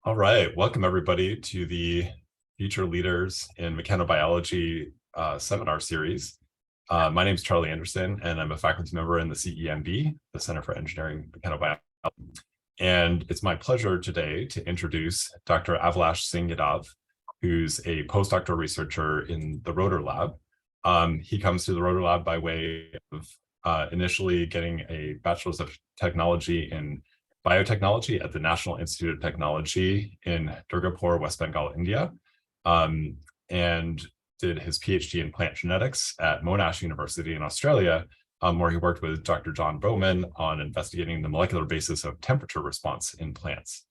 All right, welcome everybody to the Future Leaders in Mechanobiology seminar series. My name is Charlie Anderson, and I'm a faculty member in the CEMB, the Center for Engineering Mechanobiology. And it's my pleasure today to introduce Dr. Avilash Singh Yadav, who's a postdoctoral researcher in the Rotor Lab. He comes to the Rotor Lab by way of initially getting a Bachelor's of Technology in biotechnology at the National Institute of Technology in Durgapur, West Bengal, India, and did his PhD in plant genetics at Monash University in Australia, where he worked with Dr. John Bowman on investigating the molecular basis of temperature response in plants.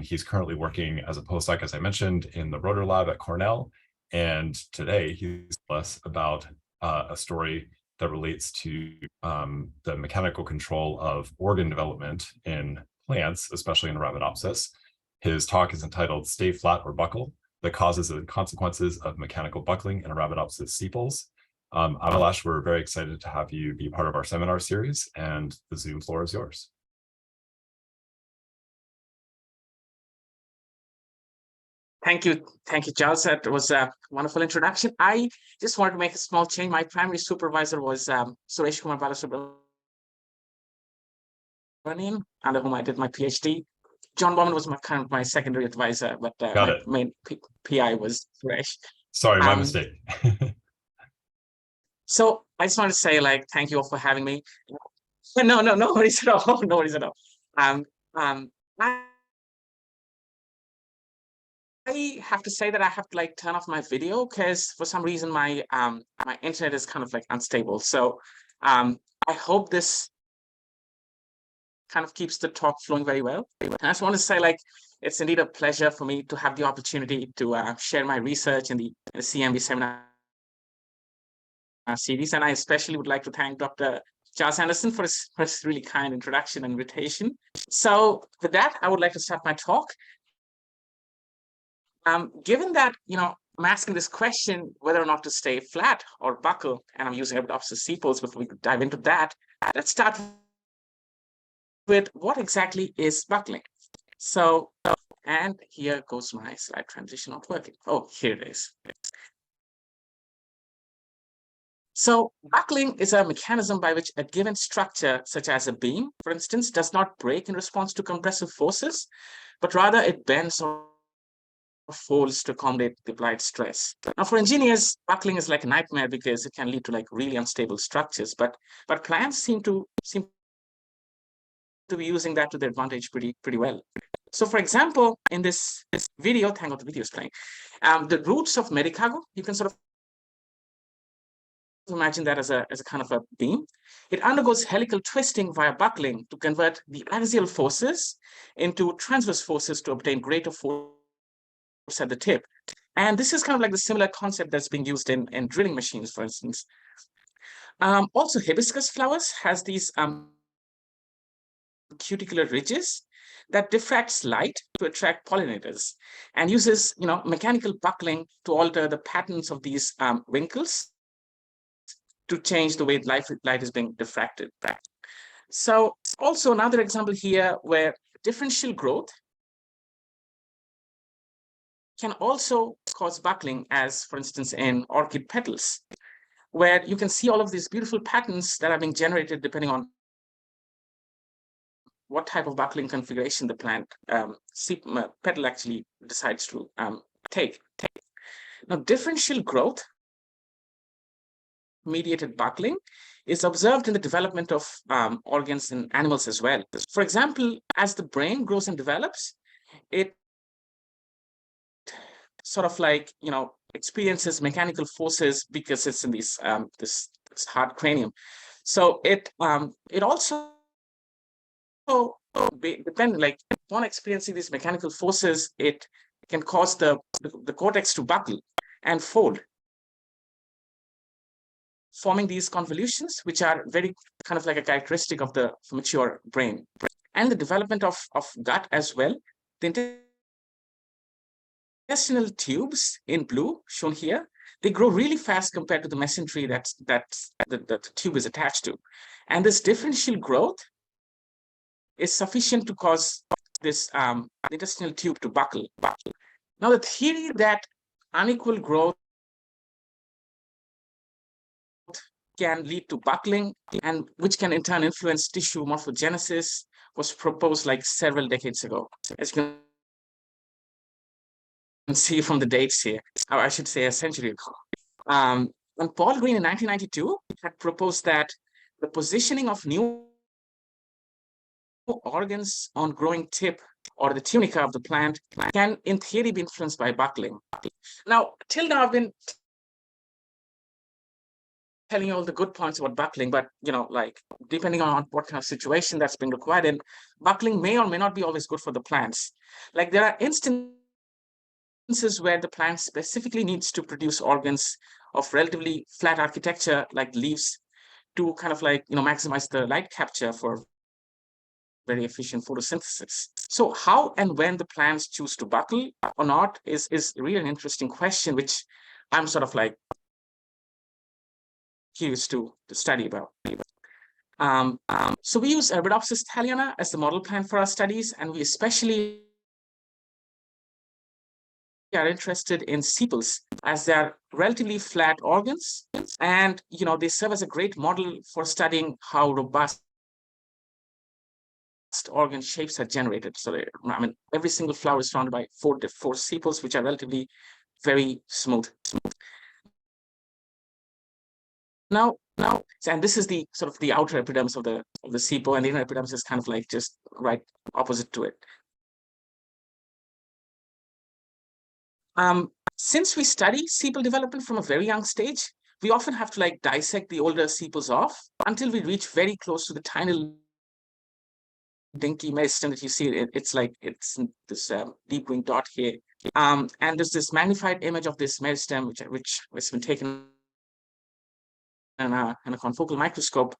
He's currently working as a postdoc, as I mentioned, in the Rotor Lab at Cornell, and today he's telling us about a story that relates to the mechanical control of organ development in plants, especially in Arabidopsis. His talk is entitled Stay Flat or Buckle, the Causes and Consequences of Mechanical Buckling in Arabidopsis sepals. Avilash, we're very excited to have you be part of our seminar series, and the Zoom floor is yours. Thank you, Charles. That was a wonderful introduction. I just wanted to make a small change. My primary supervisor was Suresh Kumar Balasubramanian, under whom I did my PhD. John Bowman was my secondary advisor, but my main PI was Suresh. Sorry, my mistake. So I just want to say, thank you all for having me. No worries at all. No worries at all. I have to say that I have to turn off my video because for some reason my my internet is kind of unstable. So I hope this kind of keeps the talk flowing very well. And I just want to say it's indeed a pleasure for me to have the opportunity to share my research in the CMB seminar series. And I especially would like to thank Dr. Charles Anderson for his really kind introduction and invitation. So with that, I would like to start my talk. Given that, I'm asking this question, whether or not to stay flat or buckle, and I'm using Arabidopsis sepals before we dive into that, let's start with what exactly is buckling. So, and here goes my slide transition not working. Oh, here it is. So buckling is a mechanism by which a given structure, such as a beam, for instance, does not break in response to compressive forces, but rather it bends or folds to accommodate the applied stress. Now, for engineers, buckling is like a nightmare because it can lead to really unstable structures. But plants seem to be using that to their advantage pretty well. So, for example, in this video, thank God the video is playing. The roots of Medicago, you can sort of imagine that as a kind of a beam. It undergoes helical twisting via buckling to convert the axial forces into transverse forces to obtain greater force at the tip. And this is kind of like the similar concept that's being used in drilling machines, for instance. Also, hibiscus flowers has these cuticular ridges that diffracts light to attract pollinators and uses, mechanical buckling to alter the patterns of these wrinkles to change the way light is being diffracted. So also another example here where differential growth can also cause buckling, as for instance in orchid petals, where you can see all of these beautiful patterns that are being generated depending on what type of buckling configuration the plant petal actually decides to take. Now, differential growth mediated buckling is observed in the development of organs in animals as well. For example, as the brain grows and develops, it sort of experiences mechanical forces because it's in this hard cranium. So it also depend upon experiencing these mechanical forces, it can cause the cortex to buckle and fold, forming these convolutions, which are very kind of like a characteristic of the mature brain. And the development of gut as well. The intestinal tubes in blue, shown here, they grow really fast compared to the mesentery that the tube is attached to. And this differential growth is sufficient to cause this intestinal tube to buckle. Now, the theory that unequal growth can lead to buckling, and which can in turn influence tissue morphogenesis, was proposed like several decades ago. As you can see from the dates here, or I should say a century ago. And Paul Green in 1992 had proposed that the positioning of new organs on growing tip or the tunica of the plant can, in theory, be influenced by buckling. Now, till now, I've been telling you all the good points about buckling, but like depending on what kind of situation that's being required in, buckling may or may not be always good for the plants. Like there are instances where the plant specifically needs to produce organs of relatively flat architecture, like leaves, to kind of like maximize the light capture for very efficient photosynthesis. So how and when the plants choose to buckle or not is really an interesting question, which I'm sort of like curious to study about. So we use Arabidopsis thaliana as the model plant for our studies, and we especially are interested in sepals as they are relatively flat organs, and they serve as a great model for studying how robust organ shapes are generated. So I mean, every single flower is surrounded by four sepals, which are relatively very smooth. Now, and this is the sort of the outer epidermis of the sepal, and the inner epidermis is kind of like just right opposite to it. Since we study sepal development from a very young stage, we often have to like dissect the older sepals off until we reach very close to the tiny dinky meristem that you see. It's this deep green dot here, and there's this magnified image of this meristem which has been taken in a confocal microscope.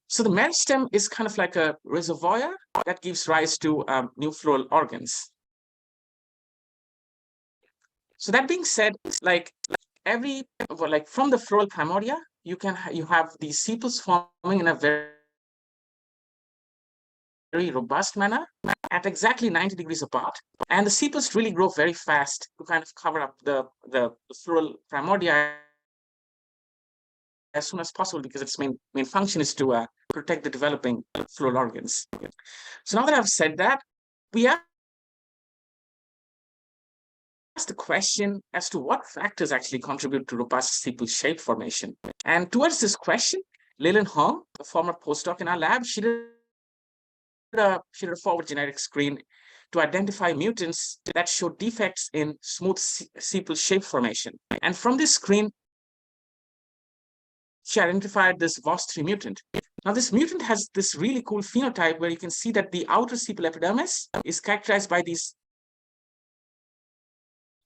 So the meristem is kind of like a reservoir that gives rise to new floral organs. So that being said, like from the floral primordia, you have these sepals forming in a very robust manner at exactly 90 degrees apart, and the sepals really grow very fast to kind of cover up the floral primordia as soon as possible, because its main function is to protect the developing floral organs. So now that I've said that, we ask the question as to what factors actually contribute to robust sepal shape formation. And towards this question, Leland Hong, a former postdoc in our lab, she did a forward genetic screen to identify mutants that show defects in smooth sepal shape formation. And from this screen, she identified this VOS3 mutant. Now, this mutant has this really cool phenotype where you can see that the outer sepal epidermis is characterized by these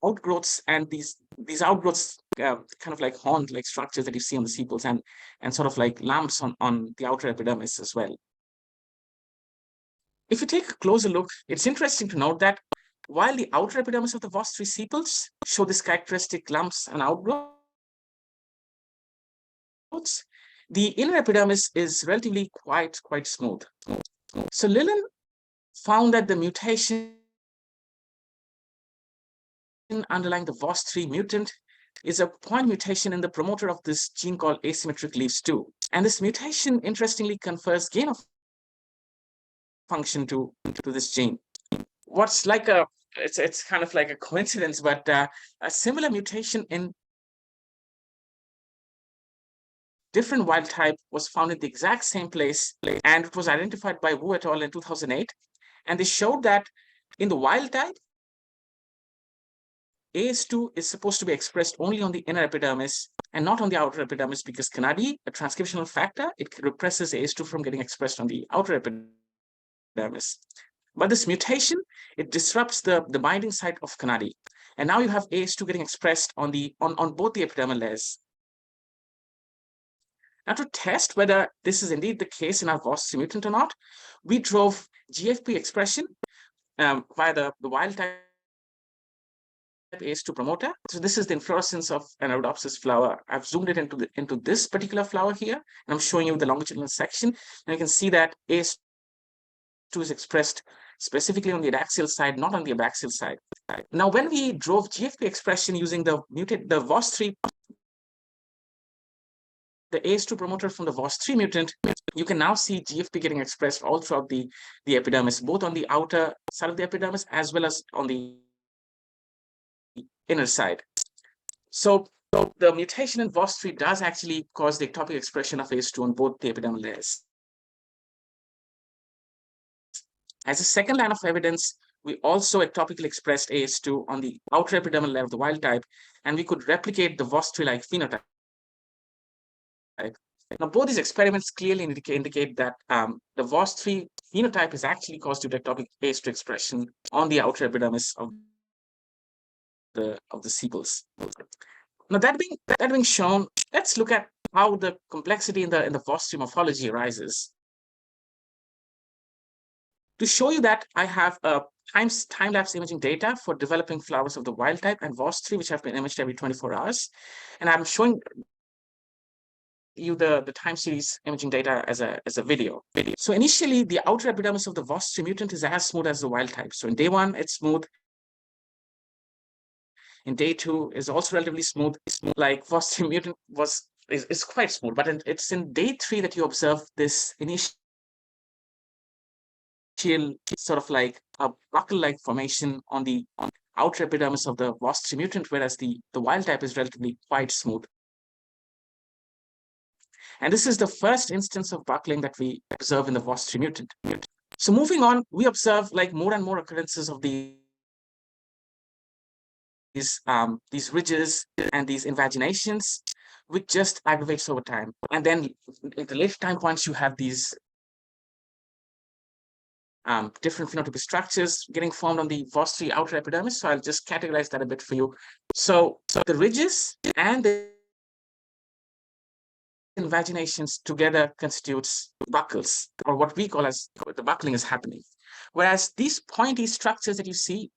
outgrowths, and these outgrowths kind of like horn-like structures that you see on the sepals, and sort of like lumps on the outer epidermis as well. If you take a closer look, it's interesting to note that while the outer epidermis of the VOS3 sepals show this characteristic lumps and outgrowths, the inner epidermis is relatively quite smooth. So Leland found that the mutation underlying the VOS3 mutant is a point mutation in the promoter of this gene called asymmetric leaves 2. And this mutation, interestingly, confers gain of function to this gene. What's like it's kind of like a coincidence, but a similar mutation in different wild type was found in the exact same place, and it was identified by Wu et al. In 2008. And they showed that in the wild type, AS2 is supposed to be expressed only on the inner epidermis and not on the outer epidermis, because CANADI, a transcriptional factor, it represses AS2 from getting expressed on the outer epidermis. But this mutation, it disrupts the binding site of CANADI. And now you have AS2 getting expressed on both the epidermal layers. Now, to test whether this is indeed the case in our VOS3 mutant or not, we drove GFP expression via the wild type AS2 promoter. So this is the inflorescence of an Arabidopsis flower. I've zoomed it into this particular flower here, and I'm showing you the longitudinal section. And you can see that AS2 is expressed specifically on the adaxial side, not on the abaxial side. Now, when we drove GFP expression using the VOS3, the ACE2 promoter from the VOS3 mutant, you can now see GFP getting expressed all throughout the epidermis, both on the outer side of the epidermis as well as on the inner side. So the mutation in VOS3 does actually cause the ectopic expression of ACE2 on both the epidermal layers. As a second line of evidence, we also ectopically expressed ACE2 on the outer epidermal layer of the wild type, and we could replicate the VOS3-like phenotype. Now, both these experiments clearly indicate that the VOS3 phenotype is actually caused due to ectopic ACE2 expression on the outer epidermis of the sepals. Now, that being shown, let's look at how the complexity in the VOS3 morphology arises. To show you that, I have time-lapse imaging data for developing flowers of the wild type and VOS3, which have been imaged every 24 hours. And I'm showing you the time series imaging data as a video. So initially, the outer epidermis of the VOS3 mutant is as smooth as the wild type. So in day 1, it's smooth. In day 2 is also relatively smooth. Like VOS3 mutant is quite smooth, but it's in day 3 that you observe this initial sort of like a buckle-like formation on the outer epidermis of the VOS3 mutant, whereas the wild type is relatively quite smooth. And this is the first instance of buckling that we observe in the VOS3 mutant. So moving on, we observe like more and more occurrences of these ridges and these invaginations, which just aggravates over time. And then at the later time points, you have these different phenotypic structures getting formed on the VOS3 outer epidermis. So I'll just categorize that a bit for you. So the ridges and the invaginations together constitutes buckles, or what we call as the buckling is happening. Whereas these pointy structures that you see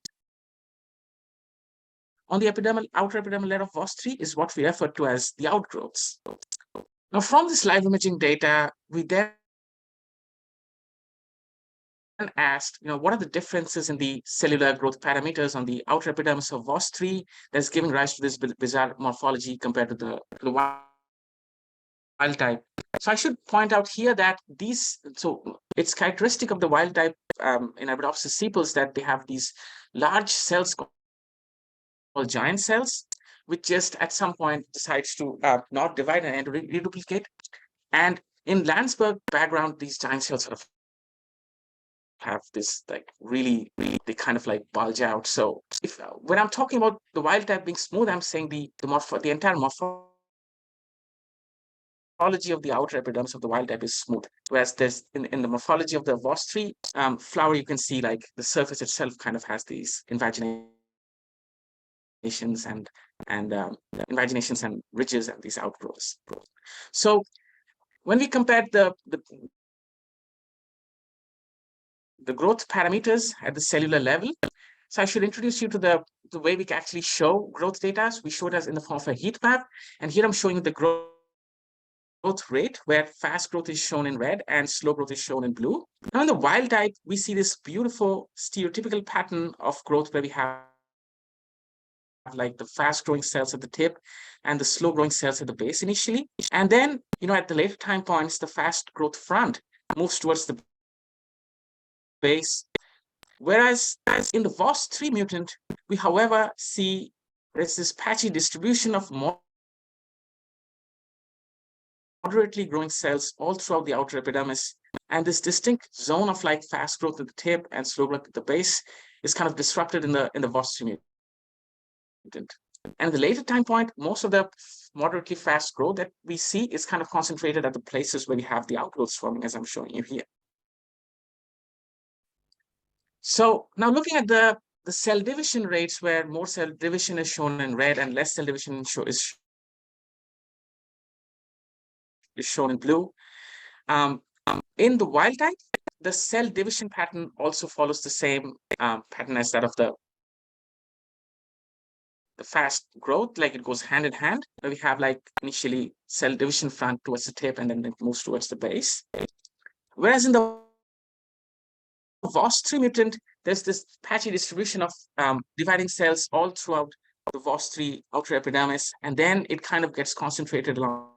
on the outer epidermal layer of VOS3 is what we refer to as the outgrowths. Now, from this live imaging data, we then asked, what are the differences in the cellular growth parameters on the outer epidermis of VOS3 that's giving rise to this bizarre morphology compared to the wild type. So I should point out here that it's characteristic of the wild type in Arabidopsis sepals that they have these large cells called giant cells, which just at some point decides to not divide and reduplicate. And in Landsberg background, these giant cells sort of have this like really they kind of like bulge out. So if when I'm talking about the wild type being smooth, I'm saying the entire morphology of the outer epidermis of the wild type is smooth, whereas there's in the morphology of the VOS3 flower, you can see like the surface itself kind of has these invaginations and invaginations and ridges and these outgrowths. So when we compared the growth parameters at the cellular level, so I should introduce you to the way we can actually show growth data. So we showed us in the form of a heat map, and here I'm showing you the growth rate, where fast growth is shown in red and slow growth is shown in blue. Now in the wild type, we see this beautiful stereotypical pattern of growth where we have like the fast growing cells at the tip and the slow growing cells at the base initially. And then, at the later time points, the fast growth front moves towards the base. Whereas in the VOS3 mutant, we, however, see there's this patchy distribution of moderately growing cells all throughout the outer epidermis, and this distinct zone of like fast growth at the tip and slow growth at the base is kind of disrupted in the VOS3 mutant. And at the later time point, most of the moderately fast growth that we see is kind of concentrated at the places where we have the outgrowths forming, as I'm showing you here. So now looking at the cell division rates, where more cell division is shown in red and less cell division is shown in blue. In the wild type, the cell division pattern also follows the same pattern as that of the fast growth, like it goes hand in hand, where we have like initially cell division front towards the tip and then it moves towards the base. Whereas in the VOS3 mutant, there's this patchy distribution of dividing cells all throughout the VOS3 outer epidermis, and then it kind of gets concentrated along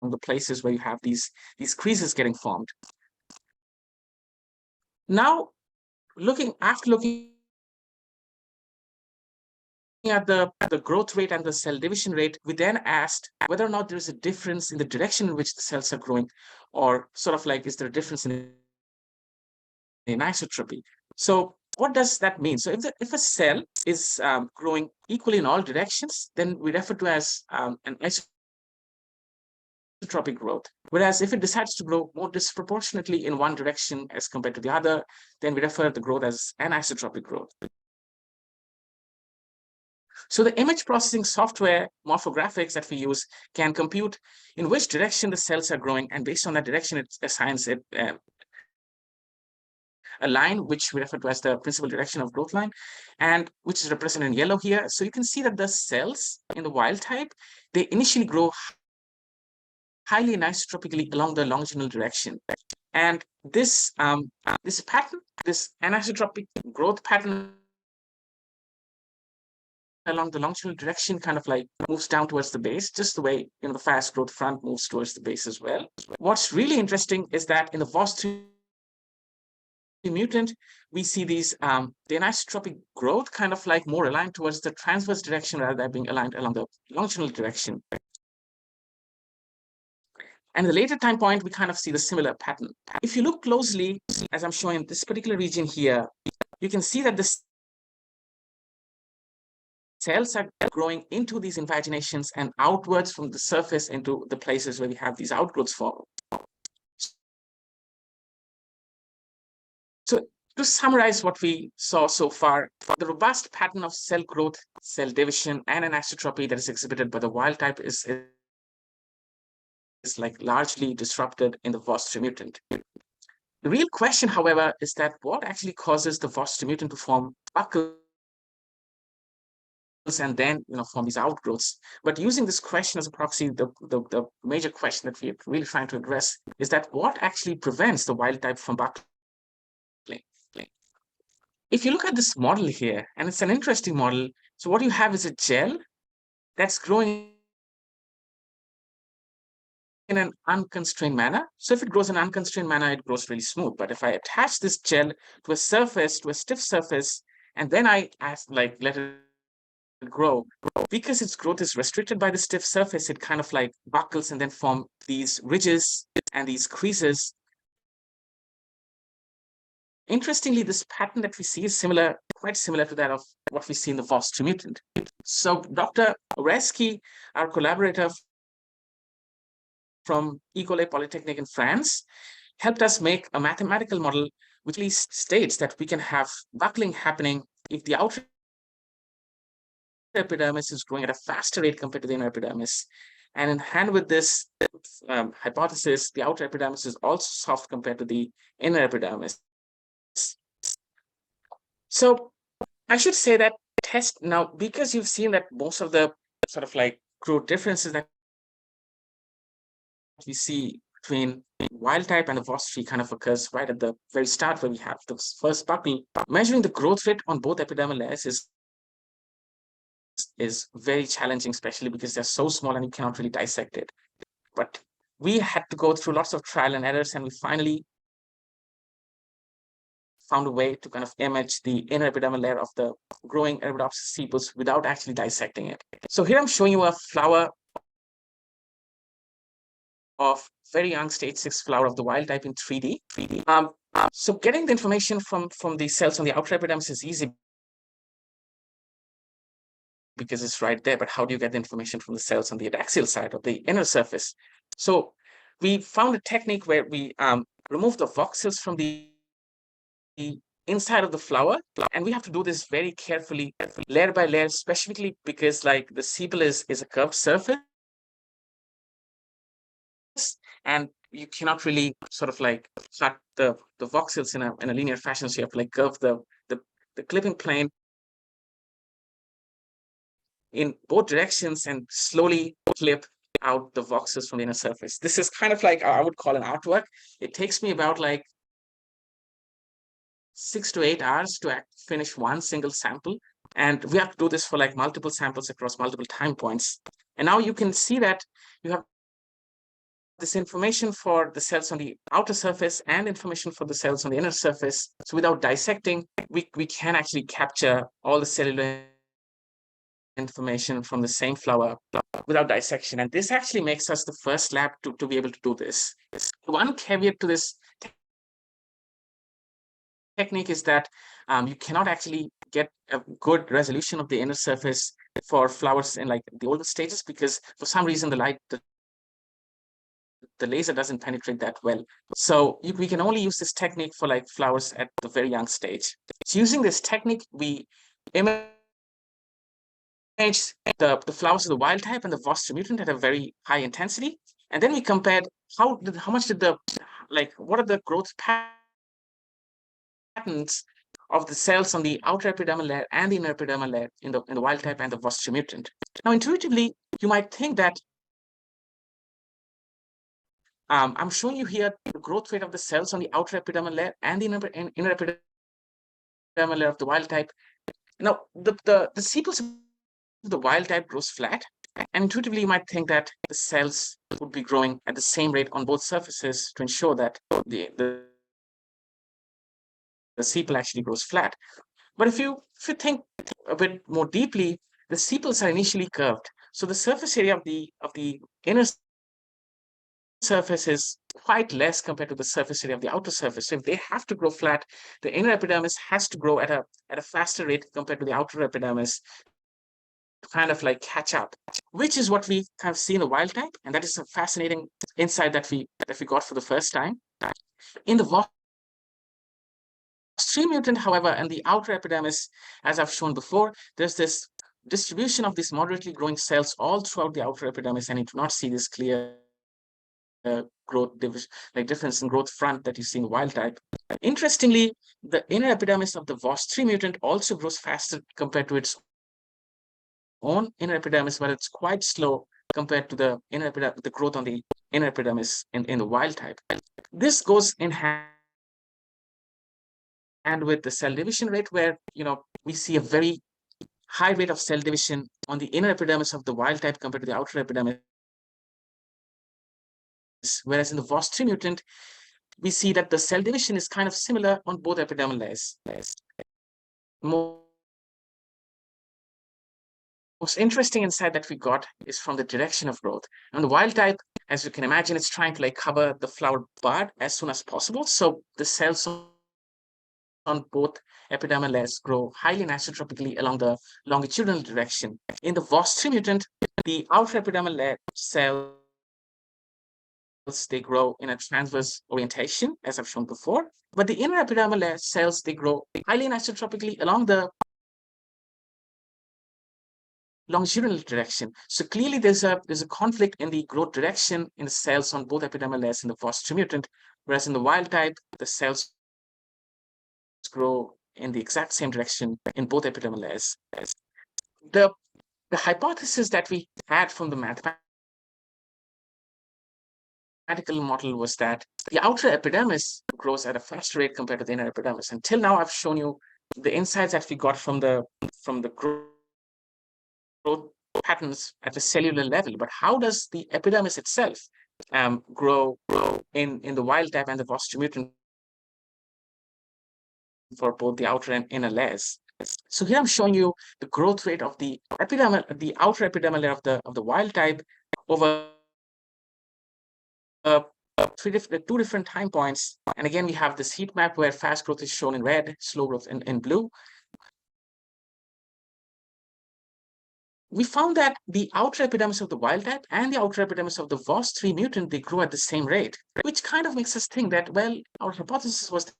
the places where you have these creases getting formed. Now, looking at the growth rate and the cell division rate, we then asked whether or not there is a difference in the direction in which the cells are growing, or sort of like, is there a difference in anisotropy? So what does that mean? So if a cell is growing equally in all directions, then we refer to as an isotropic growth. Whereas if it decides to grow more disproportionately in one direction as compared to the other, then we refer to the growth as anisotropic growth. So the image processing software morphographics that we use can compute in which direction the cells are growing, and based on that direction, it assigns it a line which we refer to as the principal direction of growth line, and which is represented in yellow here. So you can see that the cells in the wild type, they initially grow highly anisotropically along the longitudinal direction. And this pattern, this anisotropic growth pattern along the longitudinal direction, kind of like moves down towards the base, just the way the fast growth front moves towards the base as well. What's really interesting is that in the VOS3 mutant, we see these the anisotropic growth kind of like more aligned towards the transverse direction rather than being aligned along the longitudinal direction. And the later time point, we kind of see the similar pattern. If you look closely, as I'm showing this particular region here, you can see that the cells are growing into these invaginations and outwards from the surface into the places where we have these outgrowths formed. So to summarize what we saw so far, the robust pattern of cell growth, cell division, and anisotropy that is exhibited by the wild type is like largely disrupted in the VOS3 mutant. The real question, however, is that what actually causes the VOS3 mutant to form buckles and then form these outgrowths? But using this question as a proxy, the major question that we're really trying to address is that what actually prevents the wild type from buckling? If you look at this model here, and it's an interesting model, so what you have is a gel that's growing in an unconstrained manner. So if it grows in an unconstrained manner, it grows really smooth. But if I attach this gel to a surface, to a stiff surface, and then I let it grow, because its growth is restricted by the stiff surface, it kind of like buckles and then form these ridges and these creases. Interestingly, this pattern that we see is quite similar to that of what we see in the VOS3 mutant. So Dr. Oreski, our collaborator from École Polytechnique in France, helped us make a mathematical model which states that we can have buckling happening if the outer epidermis is growing at a faster rate compared to the inner epidermis. And in hand with this hypothesis, the outer epidermis is also soft compared to the inner epidermis. So I should say that now, because you've seen that most of the sort of like growth differences that we see between wild type and the VOS3 kind of occurs right at the very start where we have the first buckle. Measuring the growth rate on both epidermal layers is very challenging, especially because they're so small and you cannot really dissect it. But we had to go through lots of trial and errors, and we finally found a way to kind of image the inner epidermal layer of the growing Arabidopsis sepals without actually dissecting it. So here I'm showing you a flower of very young stage 6 flower of the wild type in 3D. So getting the information from the cells on the outer epidermis is easy because it's right there, but how do you get the information from the cells on the axial side of the inner surface? So we found a technique where we remove the voxels from the inside of the flower, and we have to do this very carefully, layer by layer, specifically because like the sepal is a curved surface, and you cannot really sort of like cut the voxels in a linear fashion. So you have to like curve the clipping plane in both directions and slowly clip out the voxels from the inner surface. This is kind of like I would call an artwork. It takes me about like 6 to 8 hours to finish one single sample. And we have to do this for like multiple samples across multiple time points. And now you can see that you have this information for the cells on the outer surface and information for the cells on the inner surface. So without dissecting, we can actually capture all the cellular information from the same flower without dissection. And this actually makes us the first lab to be able to do this. One caveat to this technique is that you cannot actually get a good resolution of the inner surface for flowers in like the older stages, because for some reason the laser doesn't penetrate that well. So we can only use this technique for like flowers at the very young stage. So using this technique, we image the flowers of the wild type and the Vostri mutant at a very high intensity. And then we compared how much did what are the growth patterns of the cells on the outer epidermal layer and the inner epidermal layer in the wild type and the Vostri mutant. Now, intuitively, you might think that I'm showing you here the growth rate of the cells on the outer epidermal layer and the inner epidermal layer of the wild type. Now, the sepals of the wild type grows flat, and intuitively you might think that the cells would be growing at the same rate on both surfaces to ensure that the sepal actually grows flat. But if you think a bit more deeply, the sepals are initially curved. So the surface area of the inner surface is quite less compared to the surface area of the outer surface. So if they have to grow flat, the inner epidermis has to grow at a faster rate compared to the outer epidermis to kind of like catch up, which is what we kind of see in the wild type. And that is a fascinating insight that we got for the first time. In the Vostri mutant, however, and the outer epidermis, as I've shown before, there's this distribution of these moderately growing cells all throughout the outer epidermis, and you do not see this clear growth difference in growth front that you see in the wild type. Interestingly, the inner epidermis of the Vostri mutant also grows faster compared to its own inner epidermis, but it's quite slow compared to the the growth on the inner epidermis in the wild type. This goes in hand with the cell division rate, where we see a very high rate of cell division on the inner epidermis of the wild type compared to the outer epidermis. Whereas in the Vostri mutant, we see that the cell division is kind of similar on both epidermal layers. Most interesting insight that we got is from the direction of growth. On the wild type, as you can imagine, it's trying to like cover the flower bud as soon as possible. So the cells on both epidermal layers grow highly anisotropically along the longitudinal direction. In the Vostri mutant, the outer epidermal layer cells, they grow in a transverse orientation, as I've shown before. But the inner epidermal layer cells, they grow highly anisotropically along the longitudinal direction. So clearly there's a conflict in the growth direction in the cells on both epidermal layers in the Vostri mutant, whereas in the wild type, the cells grow in the exact same direction in both epidermal layers. The hypothesis that we had from the mathematical model was that the outer epidermis grows at a faster rate compared to the inner epidermis. Until now, I've shown you the insights that we got from the growth patterns at the cellular level, but how does the epidermis itself grow in the wild type and the Vostri mutant for both the outer and inner layers? So here I'm showing you the growth rate of the outer epidermal layer of the wild type over two different time points. And again, we have this heat map where fast growth is shown in red, slow growth in blue. We found that the outer epidermis of the wild type and the outer epidermis of the Vostri mutant, they grow at the same rate, which kind of makes us think that, well, our hypothesis was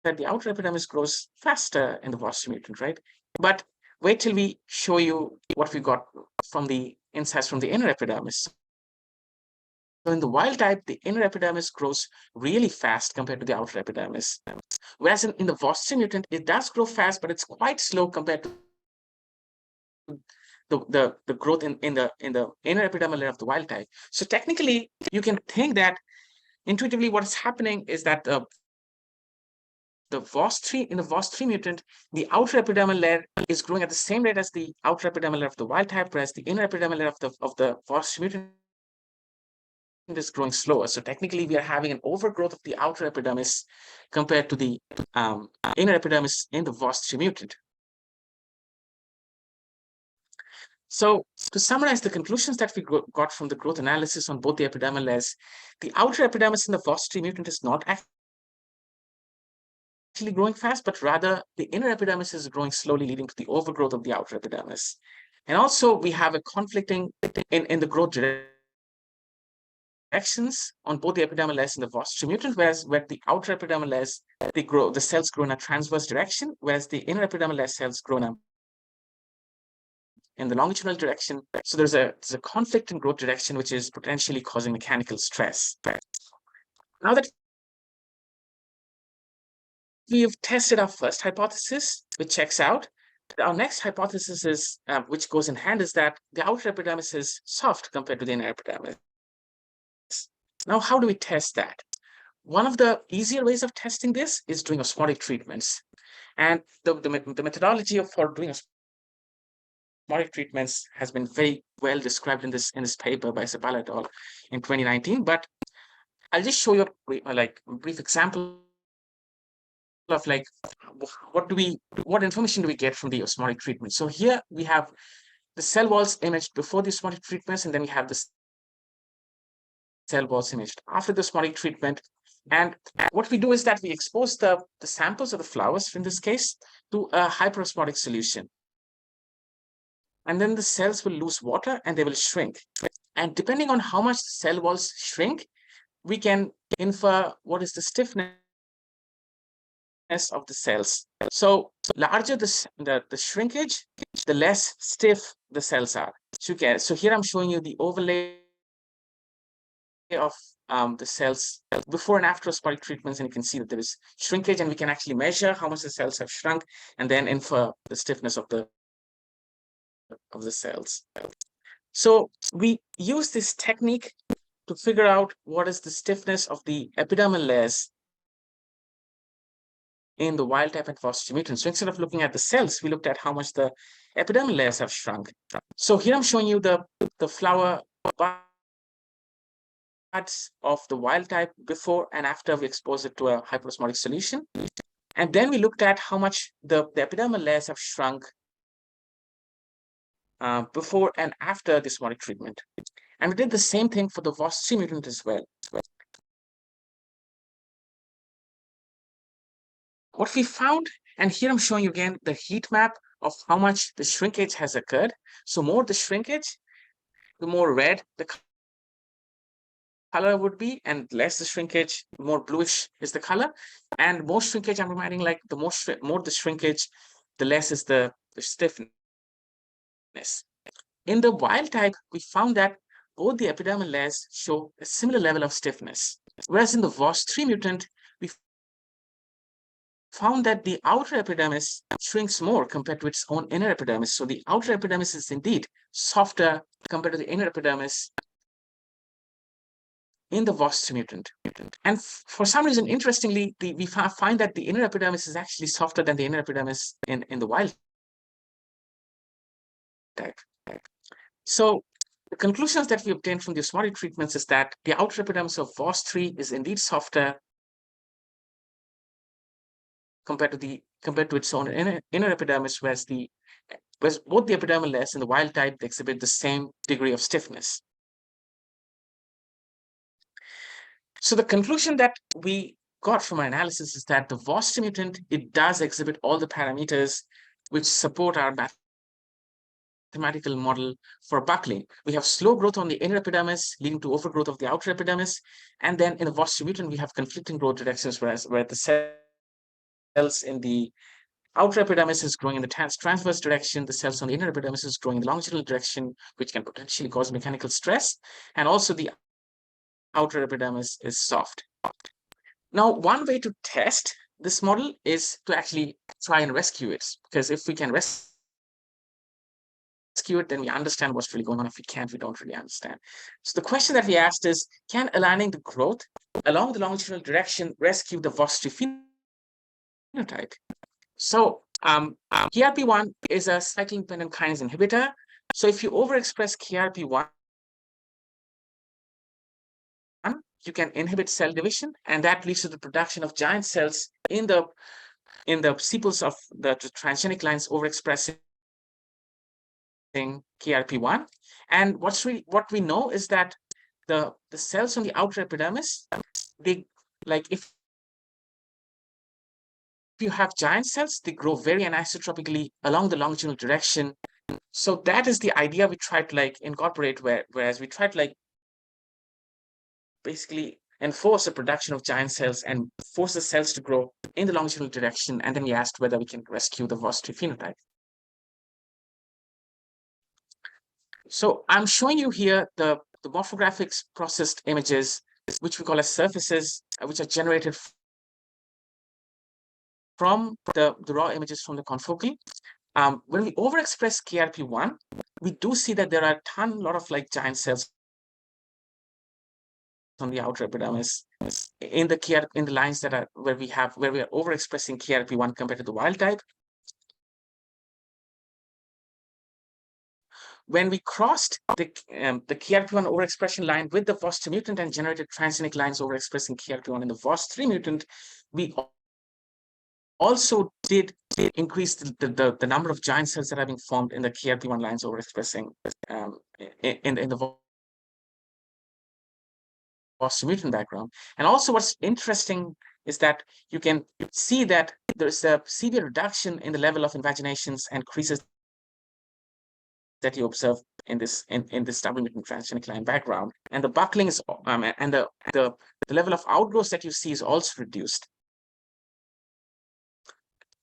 that the outer epidermis grows faster in the Vostri mutant, right? But wait till we show you what we got from the insights from the inner epidermis. So in the wild type, the inner epidermis grows really fast compared to the outer epidermis. Whereas in the Vostri mutant, it does grow fast, but it's quite slow compared to the growth in the inner epidermal layer of the wild type. So technically, you can think that intuitively what's happening is that the VOS3, in the VOS3 mutant, the outer epidermal layer is growing at the same rate as the outer epidermal layer of the wild type, whereas the inner epidermal layer of the VOS3 mutant is growing slower. So technically, we are having an overgrowth of the outer epidermis compared to the inner epidermis in the VOS3 mutant. So to summarize the conclusions that we got from the growth analysis on both the epidermal layers, the outer epidermis in the VOS3 mutant is not actually growing fast, but rather the inner epidermis is growing slowly, leading to the overgrowth of the outer epidermis. And also we have a conflicting in the growth directions on both the epidermal layers in the VOS3 mutant, whereas where the outer epidermal layers, the cells grow in a transverse direction, whereas the inner epidermal layer cells grow in the longitudinal direction. So there's a conflict in growth direction, which is potentially causing mechanical stress. Now that we've tested our first hypothesis, which checks out, our next hypothesis is, which goes in hand, is that the outer epidermis is soft compared to the inner epidermis. Now, how do we test that? One of the easier ways of testing this is doing osmotic treatments. And the methodology for doing osmotic treatments has been very well described in this paper by Sepals et al. In 2019. But I'll just show you a brief example of what information do we get from the osmotic treatment. So here we have the cell walls imaged before the osmotic treatments, and then we have the cell walls imaged after the osmotic treatment. And what we do is that we expose the samples of the flowers, in this case, to a hyperosmotic solution. And then the cells will lose water and they will shrink. And depending on how much the cell walls shrink, we can infer what is the stiffness of the cells. So larger the shrinkage, the less stiff the cells are. So here I'm showing you the overlay of the cells before and after osmotic treatments, and you can see that there is shrinkage, and we can actually measure how much the cells have shrunk and then infer the stiffness of the cells. So we use this technique to figure out what is the stiffness of the epidermal layers in the wild type and VOS3 mutant. So instead of looking at the cells, we looked at how much the epidermal layers have shrunk. So here I'm showing you the flower buds of the wild type before and after we expose it to a hyperosmotic solution. And then we looked at how much the epidermal layers have shrunk before and after the osmotic treatment. And we did the same thing for the VOS3 mutant as well. What we found, and here I'm showing you again the heat map of how much the shrinkage has occurred. So more the shrinkage, the more red the color would be, and less the shrinkage, more bluish is the color. And more shrinkage, I'm reminding, like the more the shrinkage, the less is the stiffness. In the wild type, we found that both the epidermal layers show a similar level of stiffness. Whereas in the VOS3 mutant, we found that the outer epidermis shrinks more compared to its own inner epidermis. So the outer epidermis is indeed softer compared to the inner epidermis in the VOS3 mutant. And for some reason, interestingly, we find that the inner epidermis is actually softer than the inner epidermis in the wild type. So the conclusions that we obtained from the osmotic treatments is that the outer epidermis of VOS3 is indeed softer compared to its own inner epidermis, whereas both the epidermal layers in the wild type exhibit the same degree of stiffness. So the conclusion that we got from our analysis is that the VOS3 mutant, it does exhibit all the parameters which support our mathematical model for buckling. We have slow growth on the inner epidermis, leading to overgrowth of the outer epidermis. And then in the VOS3 mutant, we have conflicting growth directions, where the cells in the outer epidermis is growing in the transverse direction, the cells on the inner epidermis is growing in the longitudinal direction, which can potentially cause mechanical stress. And also the outer epidermis is soft. Now, one way to test this model is to actually try and rescue it, because if we can rescue it, then we understand what's really going on. If we can't, we don't really understand. So the question that we asked is, can aligning the growth along the longitudinal direction rescue the VOS3 phenotype. So KRP1 is a cyclin-dependent kinase inhibitor. So if you overexpress KRP1, you can inhibit cell division, and that leads to the production of giant cells in the sepals of the transgenic lines overexpressing KRP1. And what we know is that the cells on the outer epidermis, they, like, if you have giant cells, they grow very anisotropically along the longitudinal direction. So that is the idea we tried to like incorporate, whereas we tried to like basically enforce the production of giant cells and force the cells to grow in the longitudinal direction. And then we asked whether we can rescue the VOS3 phenotype. So I'm showing you here the morphographics processed images, which we call as surfaces, which are generated from the raw images from the confocal. When we overexpress KRP1, we do see that there are a lot of like giant cells on the outer epidermis in the lines that are where we are overexpressing KRP1 compared to the wild type. When we crossed the KRP1 overexpression line with the VOS2 mutant and generated transgenic lines overexpressing KRP1 in the VOS3 mutant, we also did increase the number of giant cells that are being formed in the KRP1 lines overexpressing in the VOS2 mutant background. And also what's interesting is that you can see that there's a severe reduction in the level of invaginations and creases that you observe in this double mutant transgenic line background, and the buckling is and the level of outgrowths that you see is also reduced.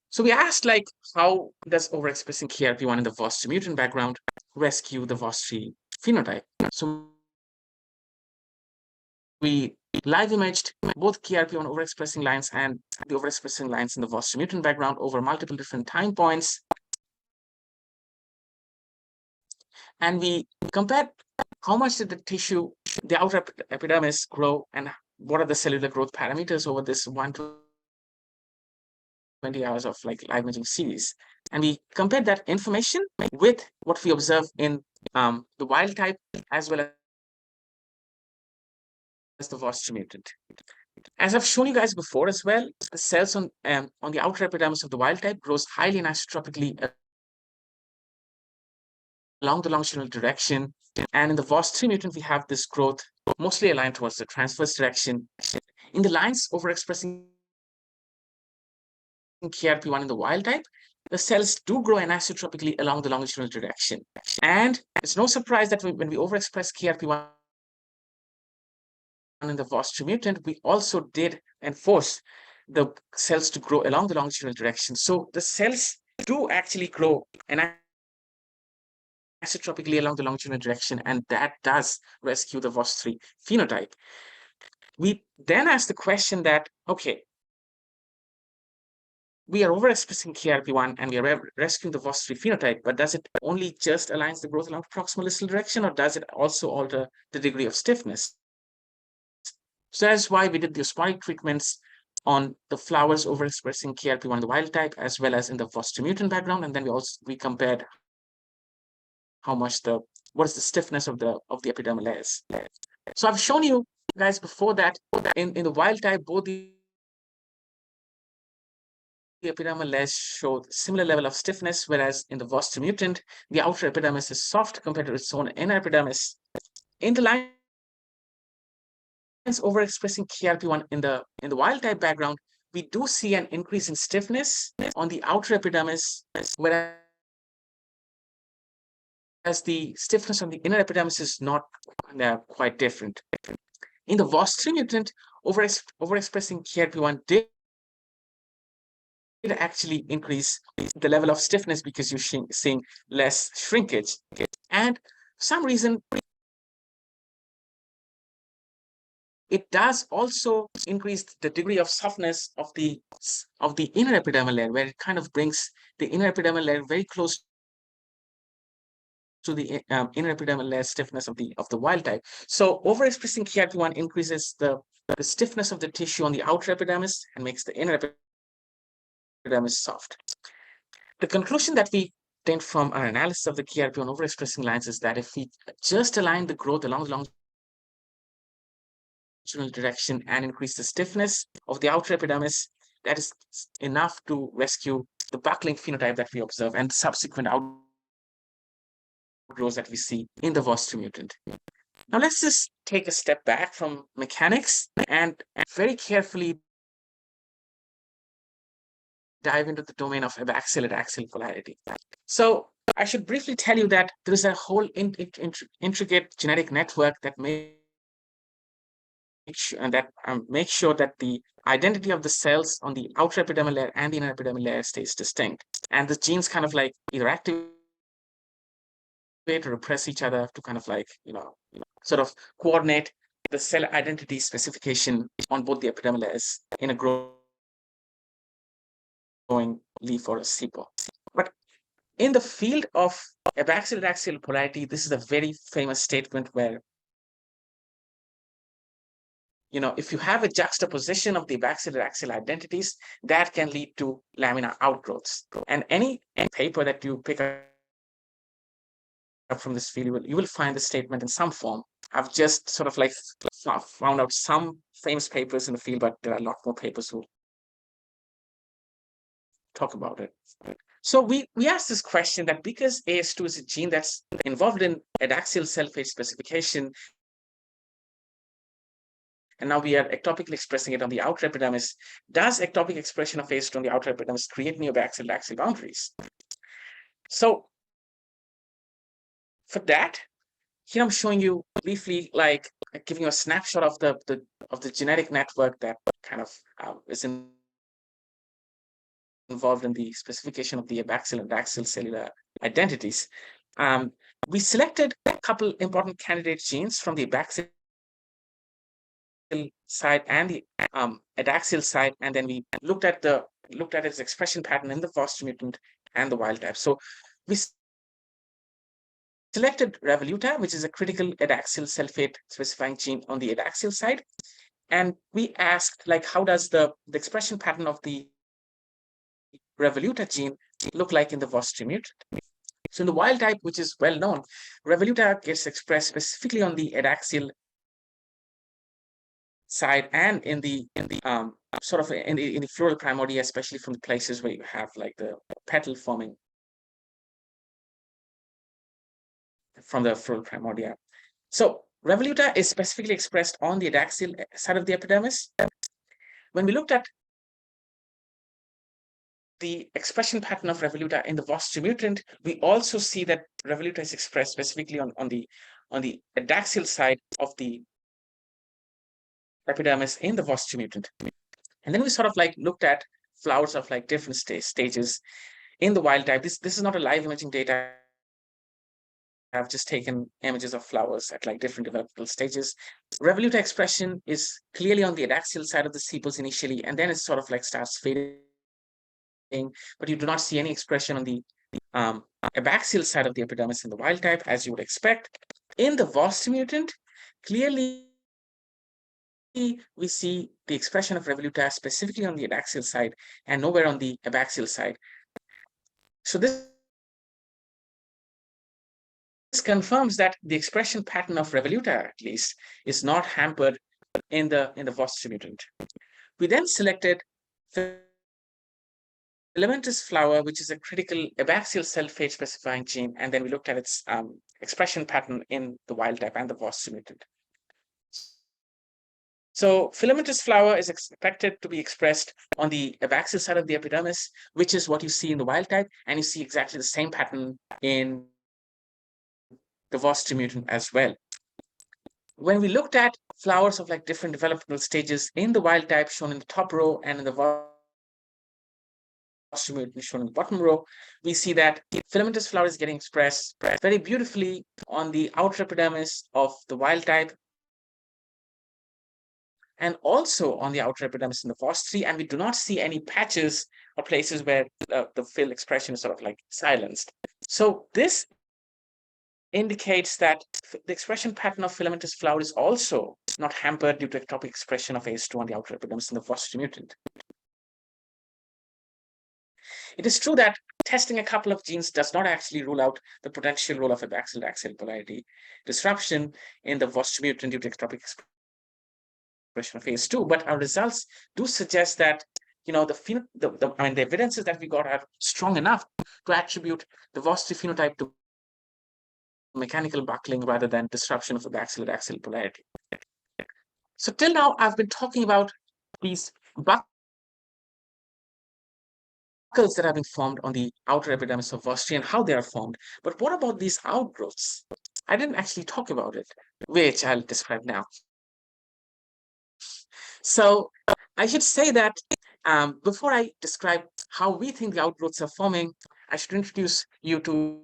So we asked, like, how does overexpressing KRP1 in the VOS2 mutant background rescue the VOS3 phenotype? So we live imaged both KRP1 overexpressing lines and the overexpressing lines in the VOS2 mutant background over multiple different time points. And we compared how much did the tissue, the outer epidermis, grow, and what are the cellular growth parameters over this 1 to 20 hours of like live imaging series. And we compared that information with what we observe in the wild type as well as the VOS2 mutant. As I've shown you guys before as well, the cells on the outer epidermis of the wild type grows highly anisotropically along the longitudinal direction. And in the VOS3 mutant, we have this growth mostly aligned towards the transverse direction. In the lines overexpressing KRP1 in the wild type, the cells do grow anisotropically along the longitudinal direction. And it's no surprise that when we overexpress KRP1 in the VOS2 mutant, we also did enforce the cells to grow along the longitudinal direction. So the cells do actually grow anisotropically along the longitudinal direction, and that does rescue the VOS3 phenotype. We then asked the question that, okay, we are overexpressing KRP1 and we are rescuing the VOS3 phenotype, but does it only just aligns the growth along the proximal distal direction, or does it also alter the degree of stiffness? So that's why we did the osmotic treatments on the flowers overexpressing KRP1 in the wild type as well as in the VOS2 mutant background, and then we compared what is the stiffness of the epidermal layers. So I've shown you guys before that in the wild type, both the epidermal layers showed similar level of stiffness, whereas in the VOS2 mutant, the outer epidermis is soft compared to its own inner epidermis. In the lines overexpressing KRP1 in the wild type background, we do see an increase in stiffness on the outer epidermis, whereas the stiffness on the inner epidermis is not quite different. In the VOS3 mutant, overexpressing KRP1 did actually increase the level of stiffness because you're seeing less shrinkage. And for some reason, it does also increase the degree of softness of the inner epidermal layer, where it kind of brings the inner epidermal layer very close to the inner epidermal layer stiffness of the wild type. So overexpressing KRP1 increases the stiffness of the tissue on the outer epidermis and makes the inner epidermis soft. The conclusion that we obtained from our analysis of the KRP on overexpressing lines is that if we just align the growth along the longitudinal direction and increase the stiffness of the outer epidermis, that is enough to rescue the buckling phenotype that we observe and subsequent outgrowths that we see in the Vostri mutant. Now let's just take a step back from mechanics and very carefully dive into the domain of abaxial and axial polarity. So I should briefly tell you that there is a whole intricate genetic network that makes sure that the identity of the cells on the outer epidermal layer and the inner epidermal layer stays distinct. And the genes kind of like either activate or repress each other to kind of like, sort of coordinate the cell identity specification on both the epidermal layers in a growing leaf or a sepal. But in the field of abaxial and axial polarity, this is a very famous statement where, if you have a juxtaposition of the abaxial and axial identities, that can lead to laminar outgrowths. And any paper that you pick up from this field, you will find the statement in some form. I've just sort of like found out some famous papers in the field, but there are a lot more papers who talk about it. So we asked this question that because AS2 is a gene that's involved in adaxial cell phase specification, and now we are ectopically expressing it on the outer epidermis, does ectopic expression of AS2 on the outer epidermis create new abaxial axial boundaries? So for that, here I'm showing you briefly, like giving you a snapshot of the genetic network that kind of is involved in the specification of the abaxial and axial cellular identities. We selected a couple important candidate genes from the abaxial side and the adaxial side, and then we looked at its expression pattern in the Vostri mutant and the wild type. So we selected revoluta, which is a critical adaxial sulfate specifying gene on the adaxial side, and we asked, like, how does the expression pattern of the revoluta gene look like in the Vostri mutant? So in the wild type, which is well known, revoluta gets expressed specifically on the adaxial side and in the sort of in the floral primordia, especially from the places where you have like the petal forming from the floral primordia. So revoluta is specifically expressed on the adaxial side of the epidermis. When we looked at the expression pattern of revoluta in the Vostri mutant, we also see that revoluta is expressed specifically on the adaxial side of the epidermis in the Vostri mutant. And then we sort of like looked at flowers of like different stages in the wild type. This is not a live imaging data. I've just taken images of flowers at like different developmental stages. Revoluta expression is clearly on the adaxial side of the sepals initially, and then it sort of like starts fading, but you do not see any expression on the abaxial side of the epidermis in the wild type, as you would expect. In the Vostri mutant, clearly we see the expression of revoluta specifically on the adaxial side and nowhere on the abaxial side. So this confirms that the expression pattern of revoluta, at least, is not hampered in the Vostri mutant. We then selected filamentous flower, which is a critical abaxial cell phase specifying gene, and then we looked at its expression pattern in the wild type and the Vostri mutant. So filamentous flower is expected to be expressed on the abaxial side of the epidermis, which is what you see in the wild type, and you see exactly the same pattern in the Vostri mutant as well. When we looked at flowers of like different developmental stages in the wild type shown in the top row and in the Vostri mutant shown in the bottom row, we see that filamentous flower is getting expressed very beautifully on the outer epidermis of the wild type and also on the outer epidermis in the Vostri, and we do not see any patches or places where the fill expression is sort of like silenced. So this indicates that the expression pattern of filamentous flower is also not hampered due to ectopic expression of AS2 on the outer epidermis in the Vostri mutant. It is true that testing a couple of genes does not actually rule out the potential role of axial to axial polarity disruption in the VOS mutant due to ectopic expression of phase 2, but our results do suggest that the evidences that we got are strong enough to attribute the VOS phenotype to mechanical buckling rather than disruption of the axial to axial polarity. So till now, I've been talking about these buckles that have been formed on the outer epidermis of VOS and how they are formed. But what about these outgrowths? I didn't actually talk about it, which I'll describe now. So I should say that before I describe how we think the outgrowths are forming, I should introduce you to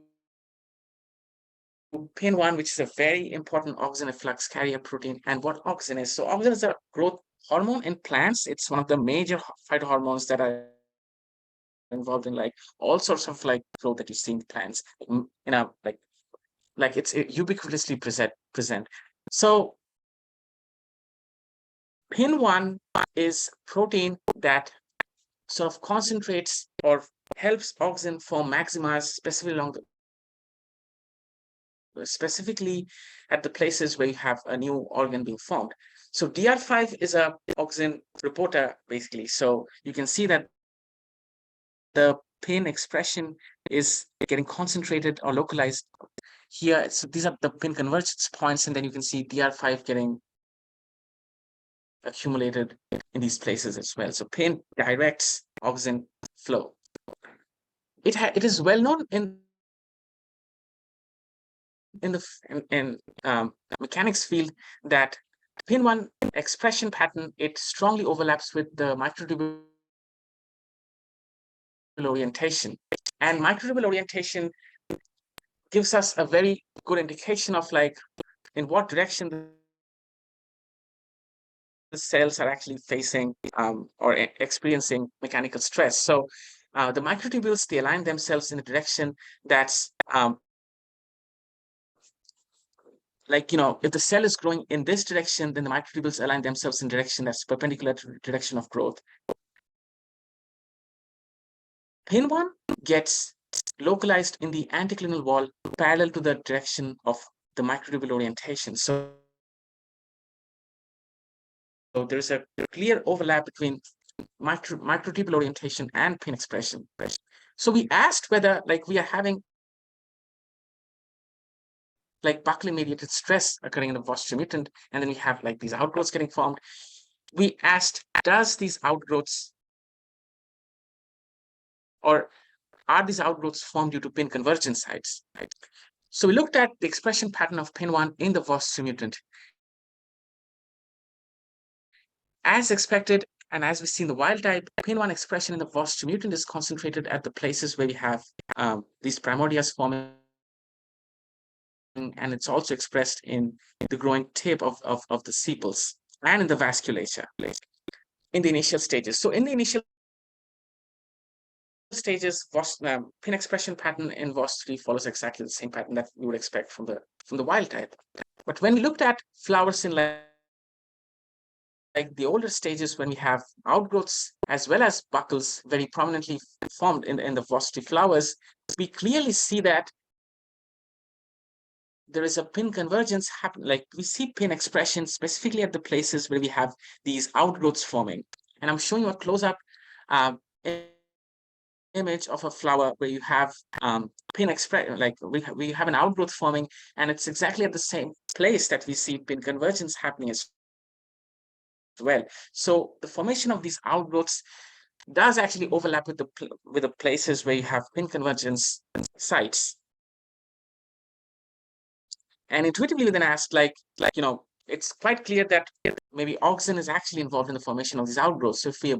PIN1, which is a very important auxin efflux carrier protein, and what auxin is. So auxin is a growth hormone in plants. It's one of the major phytohormones that are involved in like all sorts of like growth that you see in plants. Like it's ubiquitously present. So PIN1 is protein that sort of concentrates or helps auxin form maximas specifically at the places where you have a new organ being formed. So DR5 is a auxin reporter, basically. So you can see that the PIN expression is getting concentrated or localized here. So these are the PIN convergence points, and then you can see DR5 getting accumulated in these places as well. So PIN directs auxin flow. It is well known in the mechanics field that PIN1 expression pattern, it strongly overlaps with the microtubule orientation. And microtubule orientation gives us a very good indication of like in what direction the cells are actually facing or experiencing mechanical stress. So the microtubules, they align themselves in the direction that's if the cell is growing in this direction, then the microtubules align themselves in direction that's perpendicular to the direction of growth. PIN1 gets localized in the anticlinal wall parallel to the direction of the microtubule orientation. So there's a clear overlap between microtubule orientation and PIN expression. So we asked whether we are having buckling mediated stress occurring in the VOS mutant, and then we have these outgrowths getting formed. We asked, does these outgrowths or are these outgrowths formed due to PIN convergence sites? So we looked at the expression pattern of PIN1 in the VOS mutant. As expected, and as we see in the wild type, PIN1 expression in the VOS mutant is concentrated at the places where we have these primordias forming, and it's also expressed in the growing tip of the sepals and in the vasculature in the initial stages. So in the initial stages, PIN expression pattern in VOS3 follows exactly the same pattern that we would expect from the wild type. But when we looked at flowers in the older stages, when we have outgrowths as well as buckles very prominently formed in the VOS3 flowers, we clearly see that there is a PIN convergence happen. We see PIN expression specifically at the places where we have these outgrowths forming. And I'm showing you a close-up image of a flower where you have PIN expression, we have an outgrowth forming, and it's exactly at the same place that we see PIN convergence happening as well. So the formation of these outgrowths does actually overlap with the places where you have PIN convergence sites. And intuitively, we then asked, it's quite clear that maybe auxin is actually involved in the formation of these outgrowths. So if we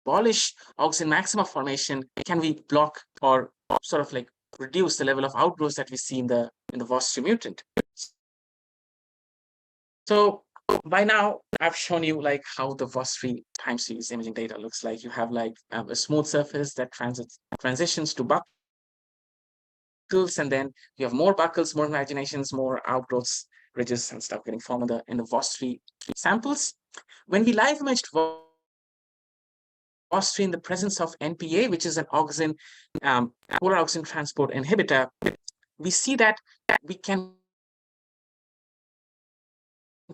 abolish auxin maxima formation, can we block or sort of reduce the level of outgrowths that we see in the VOS3 mutant? So by now, I've shown you how the VOS3 time series imaging data looks like. You have a smooth surface that transitions to buckles, and then you have more buckles, more imaginations, more outgrowths, ridges, and stuff getting formed in the VOS3 samples. When we live imaged phosphine in the presence of NPA, which is an auxin, polar auxin transport inhibitor, we see that we can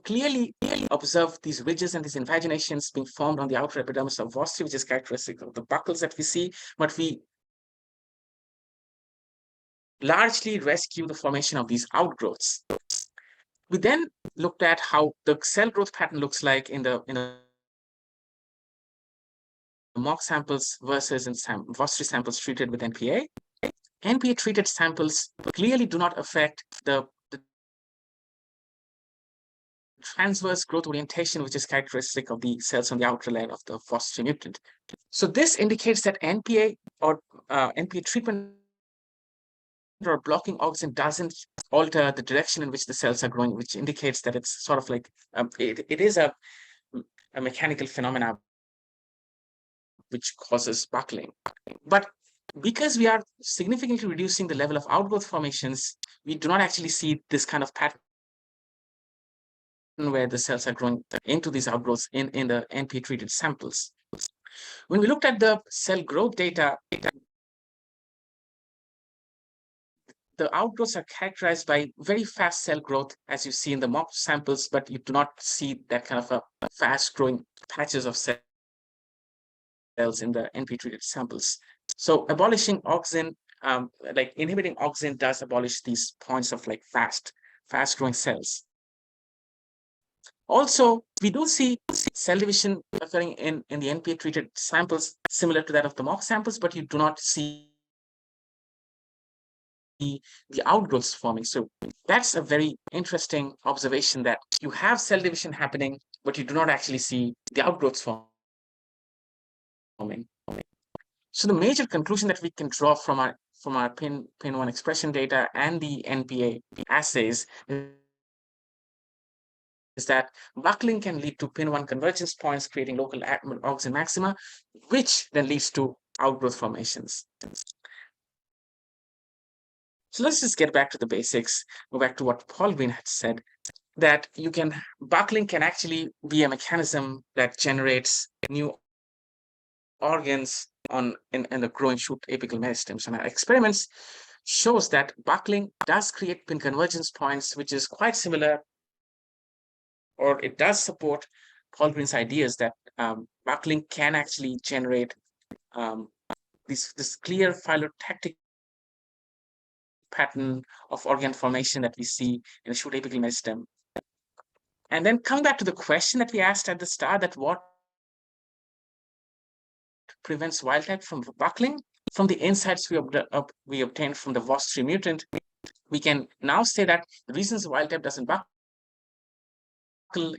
clearly observe these ridges and these invaginations being formed on the outer epidermis of Vostri, which is characteristic of the buckles that we see, but we largely rescue the formation of these outgrowths. We then looked at how the cell growth pattern looks like in the mock samples versus in Vostri samples treated with NPA. NPA treated samples clearly do not affect the transverse growth orientation, which is characteristic of the cells on the outer layer of the Vostri mutant. So this indicates that NPA or NPA treatment or blocking auxin doesn't alter the direction in which the cells are growing, which indicates that it's sort of like it is a mechanical phenomena which causes buckling. But because we are significantly reducing the level of outgrowth formations, we do not actually see this kind of pattern where the cells are growing into these outgrowths in the NPA-treated samples. When we looked at the cell growth data, the outgrowths are characterized by very fast cell growth, as you see in the mock samples, but you do not see that kind of a fast-growing patches of cells in the NPA-treated samples. So abolishing auxin, like inhibiting auxin, does abolish these points of like fast-growing cells. Also, we do see cell division occurring in the NPA-treated samples similar to that of the mock samples, but you do not see the outgrowths forming. So that's a very interesting observation, that you have cell division happening, but you do not actually see the outgrowths forming. So the major conclusion that we can draw from our PIN1 expression data and the NPA assays is that buckling can lead to PIN1 convergence points, creating local auxin maxima, which then leads to outgrowth formations. So let's just get back to the basics, go back to what Paul Green had said, that buckling can actually be a mechanism that generates new organs in the growing shoot apical meristems. And our experiments shows that buckling does create pin convergence points, which is quite similar, or it does support Paul Green's ideas that buckling can actually generate this clear phylotactic pattern of organ formation that we see in a shoot apical meristem. And then coming back to the question that we asked at the start, that what prevents wild type from buckling? From the insights we obtained from the Vostri mutant, we can now say that the reasons wild type doesn't buckle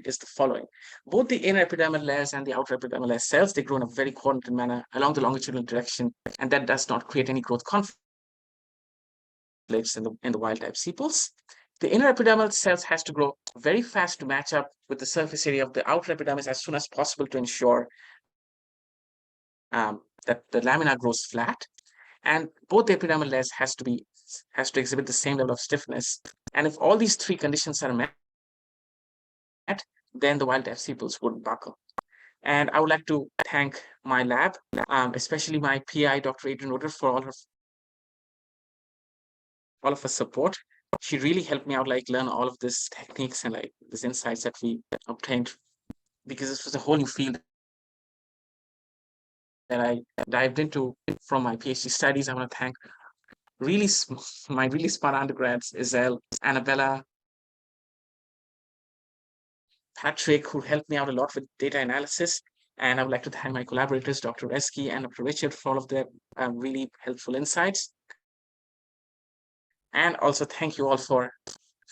is the following. Both the inner epidermal layers and the outer epidermal layer cells, they grow in a very coordinated manner along the longitudinal direction, and that does not create any growth conflicts in the wild type sepals. The inner epidermal cells has to grow very fast to match up with the surface area of the outer epidermis as soon as possible to ensure that the lamina grows flat, and both the epidermal layers has to exhibit the same level of stiffness. And if all these three conditions are met, then the wild type sepals wouldn't buckle. And I would like to thank my lab, especially my PI, Dr. Adrian Roeder, for all of her support. She really helped me out, like learn all of these techniques and like these insights that we obtained, because this was a whole new field that I dived into from my PhD studies. I want to thank my really smart undergrads, Isel, Annabella, Patrick, who helped me out a lot with data analysis. And I would like to thank my collaborators, Dr. Reski and Dr. Richard, for all of their really helpful insights. And also thank you all for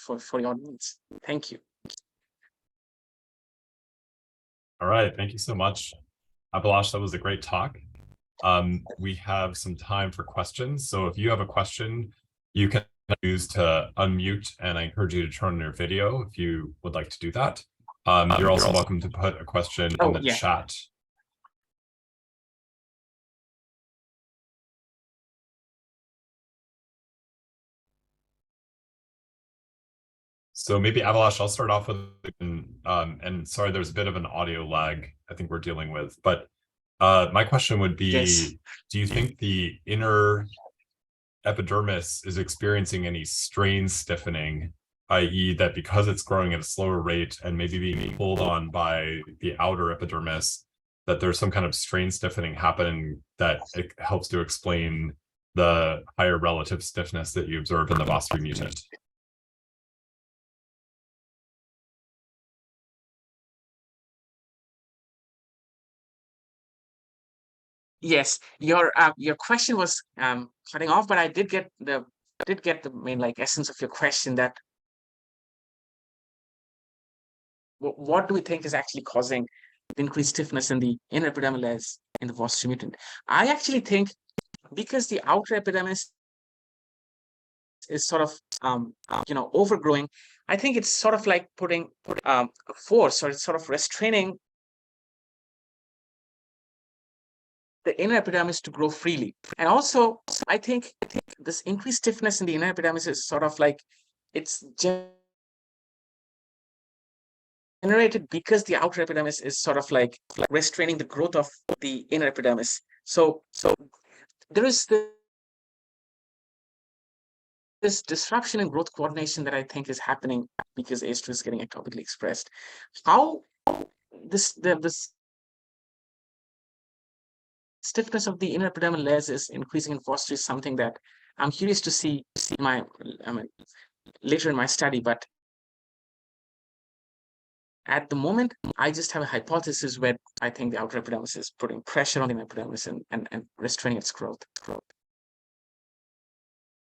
your audience. Thank you. All right, thank you so much, Avilash. That was a great talk. We have some time for questions. So if you have a question, you can use to unmute, and I encourage you to turn on your video if you would like to do that. You're also welcome to put a question in the chat. So maybe Avilash, I'll start off with, and sorry, there's a bit of an audio lag I think we're dealing with, but My question would Yes. be, do you think the inner epidermis is experiencing any strain stiffening, i.e., that because it's growing at a slower rate and maybe being pulled on by the outer epidermis, that there's some kind of strain stiffening happening that it helps to explain the higher relative stiffness that you observe in the VOS3 mutant? Yes, your question was cutting off, but I did get the main like essence of your question, that what do we think is actually causing the increased stiffness in the inner epidermal layers in the VOS3 mutant? I actually think because the outer epidermis is sort of overgrowing, I think it's sort of like putting a force, or it's sort of restraining the inner epidermis to grow freely. And also, I think this increased stiffness in the inner epidermis is sort of like it's generated because the outer epidermis is sort of like restraining the growth of the inner epidermis. So there is this disruption in growth coordination that I think is happening because ACE2 is getting ectopically expressed. How this stiffness of the inner epidermal layers is increasing in VOS3 is something that I'm curious to see later in my study. But at the moment, I just have a hypothesis where I think the outer epidermis is putting pressure on the epidermis and restraining its growth.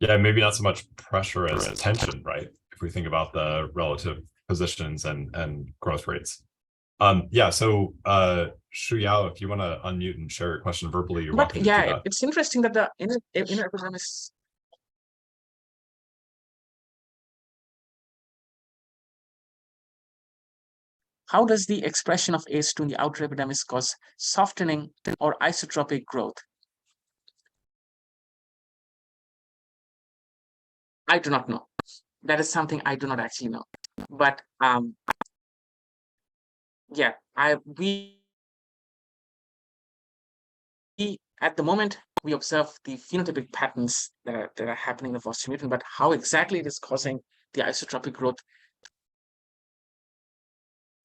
Yeah, maybe not so much pressure as tension, right? If we think about the relative positions and growth rates. Yeah, so Shu Yao, if you want to unmute and share your question verbally, you're But welcome to do yeah, that. it's interesting that the inner epidermis. How does the expression of ACE2 in the outer epidermis cause softening or isotropic growth? I do not know. That is something I do not actually know. But yeah, at the moment we observe the phenotypic patterns that are happening in the VOS2 mutant, but how exactly it is causing the isotropic growth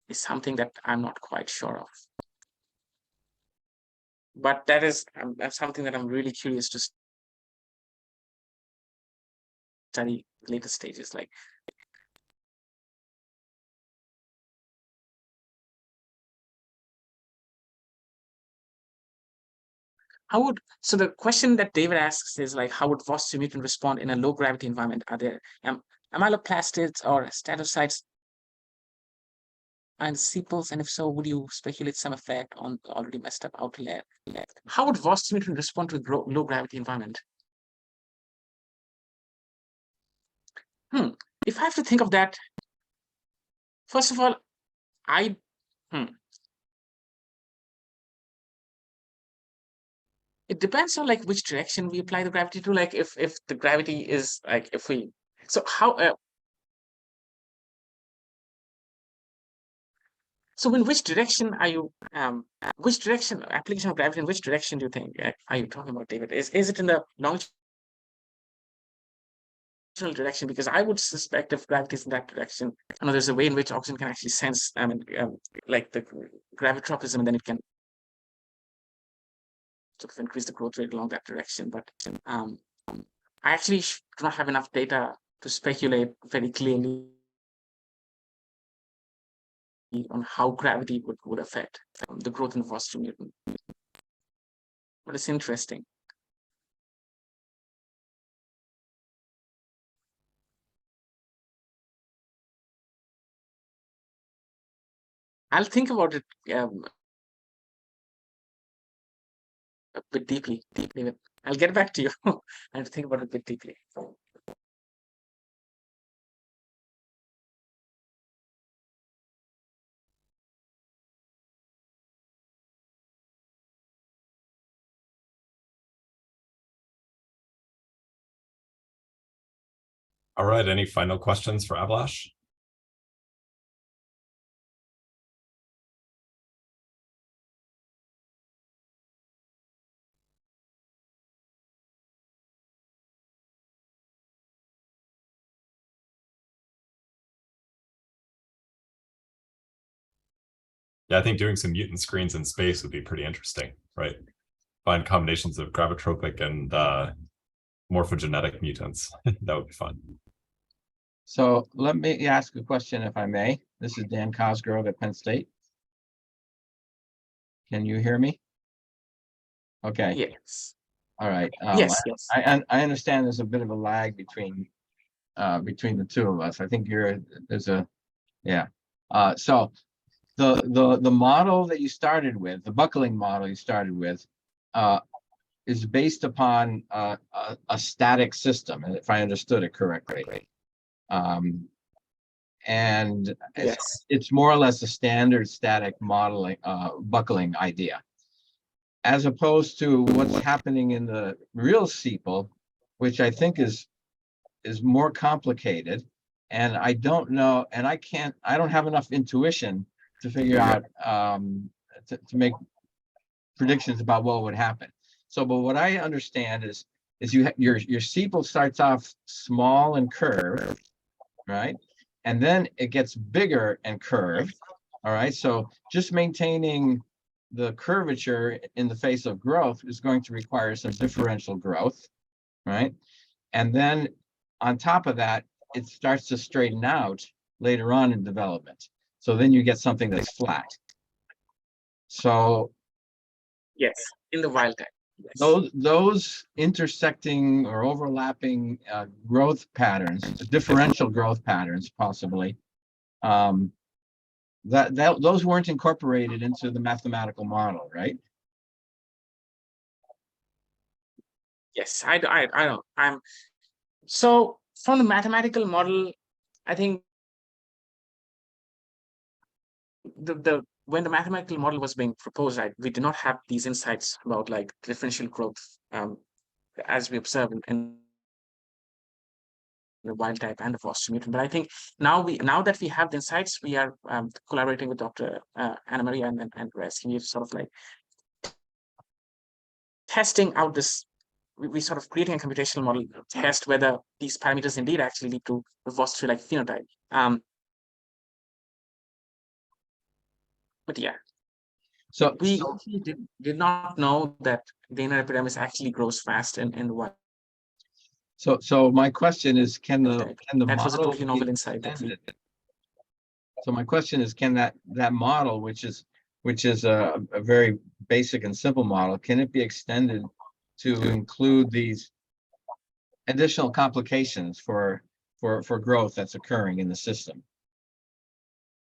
is something that I'm not quite sure of. But that is something that I'm really curious to study later stages. Like, so the question that David asks is like, how would VOS2 mutant respond in a low gravity environment? Are there amyloplastids or statocytes and sepals, and if so, would you speculate some effect on the already messed up outer layer? How would VOS2 mutant respond to a low gravity environment? If I have to think of that, first of all, I it depends on like which direction we apply the gravity to. Like if the gravity is like if we so how so in which direction are you which direction application of gravity in which direction do you think are you talking about, David? Is it in the longitudinal direction? Because I would suspect if gravity is in that direction, I know there's a way in which Auxin can actually sense like the gravitropism, and then it can sort of increase the growth rate along that direction. But I actually do not have enough data to speculate very clearly on how gravity would affect the growth in VOS2 mutant. But it's interesting. I'll think about it a bit deeply. I'll get back to you. I have to think about it a bit deeply. All right, any final questions for Avilash? Yeah, I think doing some mutant screens in space would be pretty interesting, right? Find combinations of gravitropic and morphogenetic mutants. That would be fun. So let me ask a question, if I may. This is Dan Cosgrove at Penn State. Can you hear me? Okay. Yes. All right. Yes. Yes. I understand there's a bit of a lag between the two of us. I think yeah. So the model that you started with, the buckling model you started with, is based upon a static system, if I understood it correctly. And Yes. it's more or less a standard static modeling, buckling idea, as opposed to what's happening in the real sepal, which I think is more complicated. And I don't know, and I don't have enough intuition to figure out, to make predictions about what would happen. So, but what I understand is your sepal starts off small and curved, right? And then it gets bigger and curved. All right. So just maintaining the curvature in the face of growth is going to require some differential growth, right? And then on top of that, it starts to straighten out later on in development. So then you get something that's flat. So Yes. In the wild type. Yes. those intersecting or overlapping growth patterns, differential growth patterns, possibly, those weren't incorporated into the mathematical model, right? Yes. I don't. So from the mathematical model, I think when the mathematical model was being proposed, we did not have these insights about like differential growth, as we observe in the wild type and the foster mutant. But I think now that we have the insights, we are collaborating with Dr. Anna Maria and Wes. We sort of like testing out this. We sort of creating a computational model to test whether these parameters indeed actually lead to the foster-like phenotype. But yeah. So we did not know that the inner epidermis actually grows fast in the wild. So my question is, can the that was a model totally be novel insight that we... extended? So my question is, can that model, which is a very basic and simple model, can it be extended to include these additional complications for growth that's occurring in the system?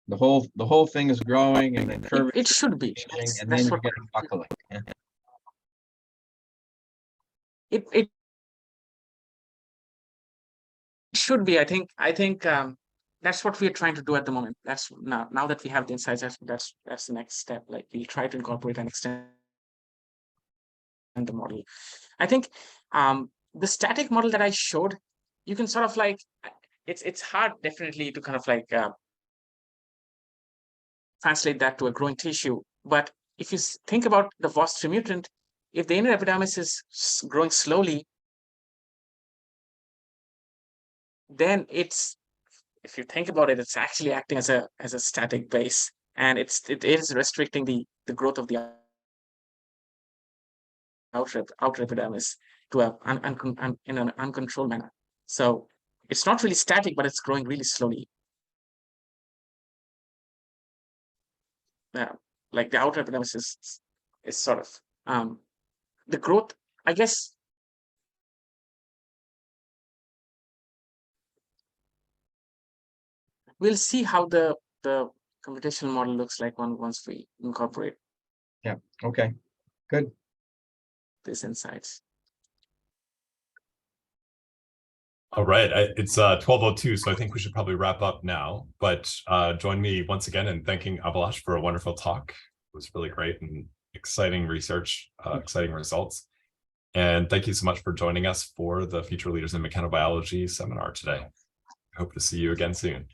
The whole thing is growing and then curvature it should be changing, and then you get buckling. Yeah. It should be. I think that's what we are trying to do at the moment. That's now that we have the insights, that's the next step. Like we'll try to incorporate and extend the model. I think the static model that I showed, you can sort of like, it's hard definitely to kind of like translate that to a growing tissue. But if you think about the foster mutant, if the inner epidermis is growing slowly, then if you think about it, it's actually acting as a static base, and it is restricting the growth of the outer epidermis to in an uncontrolled manner. So it's not really static, but it's growing really slowly. Like the outer epidermis is sort of the growth, I guess. We'll see how the computational model looks like once we incorporate. Yeah. Okay. Good. These insights. All right, it's 12:02, so I think we should probably wrap up now. But join me once again in thanking Avilash for a wonderful talk. It was really great and exciting research, exciting results. And thank you so much for joining us for the Future Leaders in Mechanobiology seminar today. I hope to see you again soon.